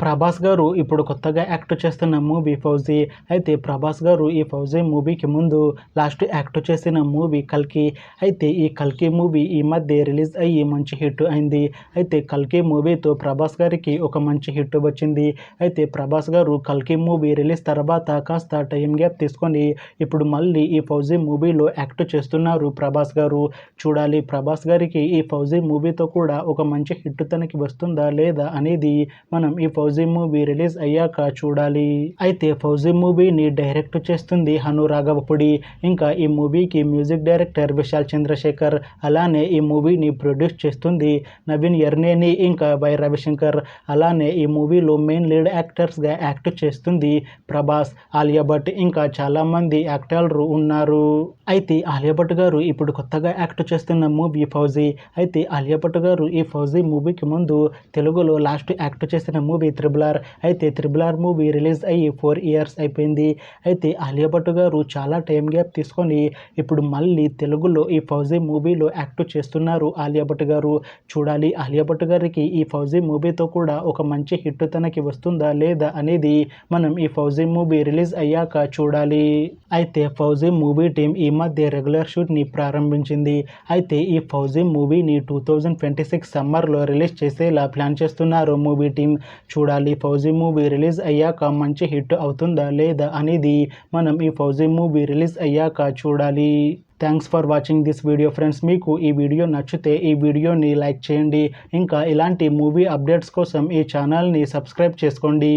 ప్రభాస్ గారు ఇప్పుడు కొత్తగా యాక్ట్ చేస్తున్న మూవీ ఫౌజీ. అయితే ప్రభాస్ గారు ఈ ఫౌజీ మూవీకి ముందు లాస్ట్ యాక్ట్ చేసిన మూవీ కల్కి. అయితే ఈ కల్కి మూవీ ఈ మధ్య రిలీజ్ అయ్యి మంచి హిట్ అయింది. అయితే కల్కి మూవీతో ప్రభాస్ గారికి ఒక మంచి హిట్ వచ్చింది. అయితే ప్రభాస్ గారు కల్కి మూవీ రిలీజ్ తర్వాత కాస్త టైం గ్యాప్ తీసుకొని ఇప్పుడు మళ్ళీ ఈ ఫౌజీ మూవీలో యాక్ట్ చేస్తున్నారు ప్రభాస్ గారు. చూడాలి ప్రభాస్ గారికి ఈ ఫౌజీ మూవీతో కూడా ఒక మంచి హిట్ తనకి వస్తుందా లేదా అనేది మనం ఈ ఫౌజీ మూవీ రిలీజ్ అయ్యాక చూడాలి. అయితే ఫౌజీ మూవీని డైరెక్ట్ చేస్తుంది హను రాఘవపుడి. ఇంకా ఈ మూవీకి మ్యూజిక్ డైరెక్టర్ విశాల్ చంద్రశేఖర్. అలానే ఈ మూవీని ప్రొడ్యూస్ చేస్తుంది నవీన్ ఎర్నేని ఇంకా వై రవిశంకర్. అలానే ఈ మూవీలో మెయిన్ లీడ్ యాక్టర్స్గా యాక్ట్ చేస్తుంది ప్రభాస్, ఆలియా భట్ ఇంకా చాలామంది యాక్టర్లు ఉన్నారు. అయితే ఆలియా భట్ గారు ఇప్పుడు కొత్తగా యాక్ట్ చేస్తున్న మూవీ ఫౌజీ. అయితే ఆలియా భట్ గారు ఈ ఫౌజీ మూవీకి ముందు తెలుగులో లాస్ట్ యాక్ట్ చేసిన మూవీ త్రిబుల్ ఆర్. అయితే త్రిబుల్ ఆర్ మూవీ రిలీజ్ అయ్యి 4 years అయిపోయింది. అయితే ఆలియా భట్ గారు చాలా టైం గ్యాప్ తీసుకొని ఇప్పుడు మళ్ళీ తెలుగులో ఈ ఫౌజీ మూవీలో యాక్ట్ చేస్తున్నారు ఆలియా భట్ గారు. చూడాలి ఆలియా భట్ గారికి ఈ ఫౌజీ మూవీతో కూడా ఒక మంచి హిట్ తనకి వస్తుందా లేదా అనేది మనం ఈ ఫౌజీ మూవీ రిలీజ్ అయ్యాక చూడాలి. అయితే ఫౌజీ మూవీ టీం ఈ మధ్య రెగ్యులర్ షూట్ని ప్రారంభించింది. అయితే ఈ ఫౌజీ మూవీని 2026 సమ్మర్లో రిలీజ్ చేసేలా ప్లాన్ చేస్తున్నారు మూవీ టీం. చూడాలి ఫౌజీ మూవీ రిలీజ్ అయ్యాక మంచి హిట్ అవుతుందా లేదా అనేది మనం ఈ ఫౌజీ మూవీ రిలీజ్ అయ్యాక చూడాలి. Thanks for watching this video friends. మీకు ఈ వీడియో నచ్చితే ఈ వీడియోని లైక్ చేయండి. ఇంకా ఇలాంటి మూవీ అప్డేట్స్ కోసం ఈ ఛానల్ని సబ్స్క్రైబ్ చేసుకోండి.